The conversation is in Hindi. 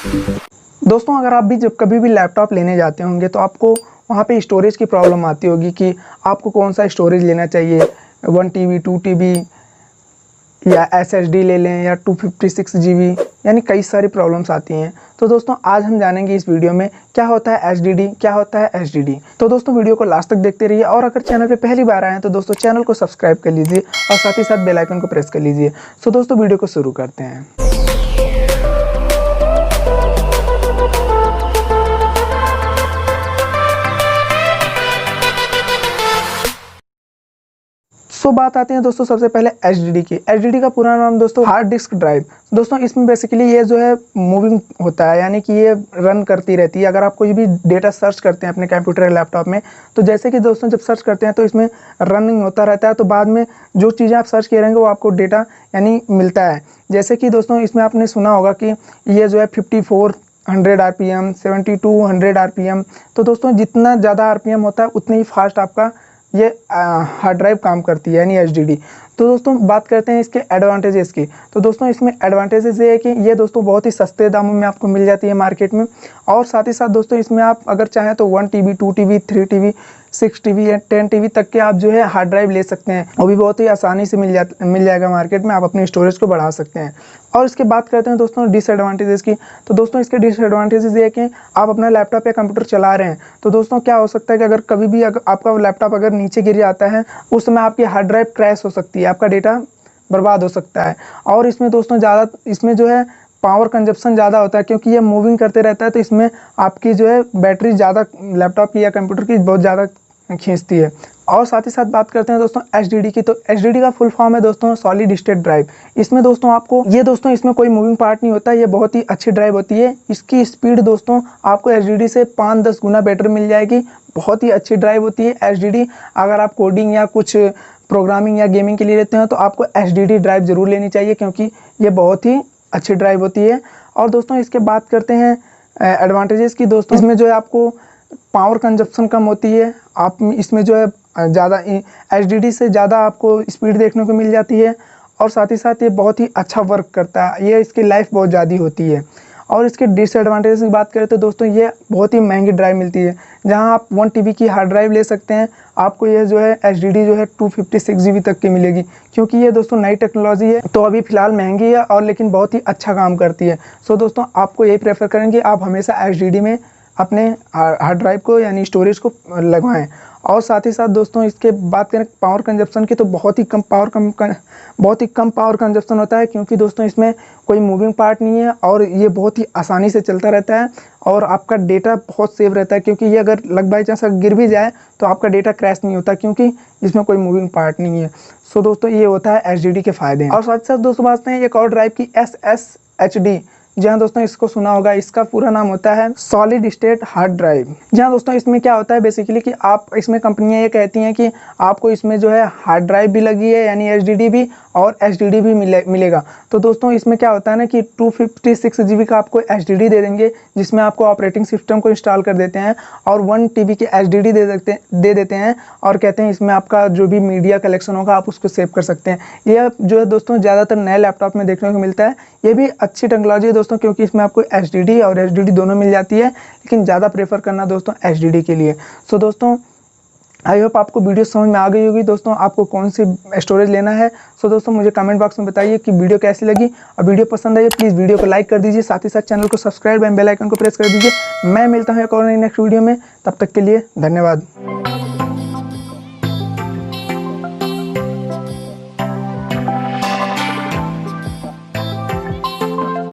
दोस्तों अगर आप भी जब कभी भी लैपटॉप लेने जाते होंगे तो आपको वहाँ पे स्टोरेज की प्रॉब्लम आती होगी कि आपको कौन सा स्टोरेज लेना चाहिए, 1 TB 2 TB या SSD ले लें या 256 GB, यानी कई सारी प्रॉब्लम्स आती हैं। तो दोस्तों आज हम जानेंगे इस वीडियो में क्या होता है HDD, क्या होता है HDD। तो दोस्तों वीडियो को लास्ट तक देखते रहिए और अगर चैनल पे पहली बार आए हैं तो दोस्तों चैनल को सब्सक्राइब कर लीजिए और साथ ही साथ बेल आइकन को प्रेस कर लीजिए। तो दोस्तों वीडियो को शुरू करते हैं। बात आती है दोस्तों सबसे पहले HDD की। HDD का पूरा नाम दोस्तों हार्ड डिस्क ड्राइव। दोस्तों इसमें बेसिकली ये जो है मूविंग होता है, यानी कि ये रन करती रहती है। अगर आप कोई भी डेटा सर्च करते हैं अपने कंप्यूटर या लैपटॉप में, तो जैसे कि दोस्तों जब सर्च करते हैं तो इसमें रनिंग होता रहता है, तो बाद में जो चीज़ें आप सर्च किए रहेंगे वो आपको डेटा यानी मिलता है। जैसे कि दोस्तों इसमें आपने सुना होगा कि ये जो है 5400 RPM, 7200 RPM। तो दोस्तों जितना ज़्यादा RPM होता है उतनी ही फास्ट आपका ये हार्ड ड्राइव काम करती है, यानी HDD। तो दोस्तों बात करते हैं इसके एडवांटेजेस की। तो दोस्तों इसमें एडवांटेजेस ये है कि ये दोस्तों बहुत ही सस्ते दामों में आपको मिल जाती है मार्केट में। और साथ ही साथ दोस्तों इसमें आप अगर चाहें तो 1 TB 2 TB 3 TB 6 TB या 10 TB तक के आप जो है हार्ड ड्राइव ले सकते हैं। वो भी बहुत ही आसानी से मिल जाएगा मार्केट में। आप अपनी स्टोरेज को बढ़ा सकते हैं। और इसके बात करते हैं दोस्तों डिसएडवांटेजेस की। तो दोस्तों इसके डिसएडवांटेजेस ये है कि आप अपना लैपटॉप या कंप्यूटर चला रहे हैं तो दोस्तों क्या हो सकता है कि अगर कभी भी आपका लैपटॉप अगर नीचे गिर जाता है उस समय आपकी हार्ड ड्राइव क्रैश हो सकती है, आपका डेटा बर्बाद हो सकता है। और इसमें दोस्तों इसमें जो है पावर कंजप्शन ज़्यादा होता है, क्योंकि ये मूविंग करते रहता है तो इसमें आपकी जो है बैटरी ज़्यादा लैपटॉप की या कंप्यूटर की बहुत ज़्यादा खींचती है। और साथ ही साथ बात करते हैं दोस्तों HDD की। तो HDD का फुल फॉर्म है दोस्तों सॉलिड स्टेट ड्राइव। इसमें दोस्तों आपको दोस्तों इसमें कोई मूविंग पार्ट नहीं होता, ये बहुत ही अच्छी ड्राइव होती है। इसकी स्पीड दोस्तों आपको HDD से 5-10 गुना बेटर मिल जाएगी। बहुत ही अच्छी ड्राइव होती है HDD। अगर आप कोडिंग या कुछ प्रोग्रामिंग या गेमिंग के लिए लेते हैं तो आपको HDD ड्राइव ज़रूर लेनी चाहिए, क्योंकि ये बहुत ही अच्छी ड्राइव होती है। और दोस्तों इसके बात करते हैं एडवांटेजेस की। दोस्तों इसमें जो है आपको पावर कंजप्शन कम होती है। आप इसमें जो है ज़्यादा HDD से ज़्यादा आपको स्पीड देखने को मिल जाती है। और साथ ही साथ ये बहुत ही अच्छा वर्क करता है, ये इसकी लाइफ बहुत ज़्यादा होती है। और इसके डिसएडवांटेज की बात करें तो दोस्तों ये बहुत ही महंगी ड्राइव मिलती है। जहां आप 1 TB की हार्ड ड्राइव ले सकते हैं, आपको ये जो है HDD जो है 256 GB तक की मिलेगी, क्योंकि ये दोस्तों नई टेक्नोलॉजी है। तो अभी फ़िलहाल महंगी है और लेकिन बहुत ही अच्छा काम करती है। सो दोस्तों आपको यही प्रेफर करेंगे आप हमेशा HDD में अपने हार्ड ड्राइव को यानी स्टोरेज को लगवाएं। और साथ ही साथ दोस्तों इसके बात करें पावर कंजप्शन की, तो बहुत ही कम पावर कंजप्शन होता है, क्योंकि दोस्तों इसमें कोई मूविंग पार्ट नहीं है और ये बहुत ही आसानी से चलता रहता है। और आपका डेटा बहुत सेव रहता है, क्योंकि ये अगर बाई चांस गिर भी जाए तो आपका डेटा क्रैश नहीं होता, क्योंकि इसमें कोई मूविंग पार्ट नहीं है। सो दोस्तों ये होता है HDD के फ़ायदे। और साथ ही साथ दोस्तों बात हैं एक और ड्राइव की SSHD। जहाँ दोस्तों इसको सुना होगा, इसका पूरा नाम होता है सॉलिड स्टेट हार्ड ड्राइव। जहाँ दोस्तों इसमें क्या होता है बेसिकली कि आप इसमें कंपनियां ये कहती हैं कि आपको इसमें जो है हार्ड ड्राइव भी लगी है यानी HDD भी और HDD भी मिलेगा। तो दोस्तों इसमें क्या होता है ना कि 256 GB का आपको HDD दे देंगे, जिसमें आपको ऑपरेटिंग सिस्टम को इंस्टॉल कर देते हैं, और 1 TB के HDD दे देते हैं और कहते हैं इसमें आपका जो भी मीडिया कलेक्शन होगा आप उसको सेव कर सकते हैं। यह जो है दोस्तों ज़्यादातर नए लैपटॉप में देखने को मिलता है। ये भी अच्छी टेक्नोलॉजी है दोस्तों, क्योंकि इसमें आपको HDD और HDD दोनों मिल जाती है, लेकिन ज़्यादा प्रेफर करना दोस्तों HDD के लिए। सो दोस्तों आई होप आपको वीडियो समझ में आ गई होगी दोस्तों, आपको कौन सी स्टोरेज लेना है। सो दोस्तों मुझे कमेंट बॉक्स में बताइए कि वीडियो कैसी लगी, और वीडियो पसंद आई प्लीज़ वीडियो को लाइक कर दीजिए, साथ ही साथ चैनल को सब्सक्राइब एंड बेल आइकन को प्रेस कर दीजिए। मैं मिलता हूँ एक और नेक्स्ट वीडियो में, तब तक के लिए धन्यवाद।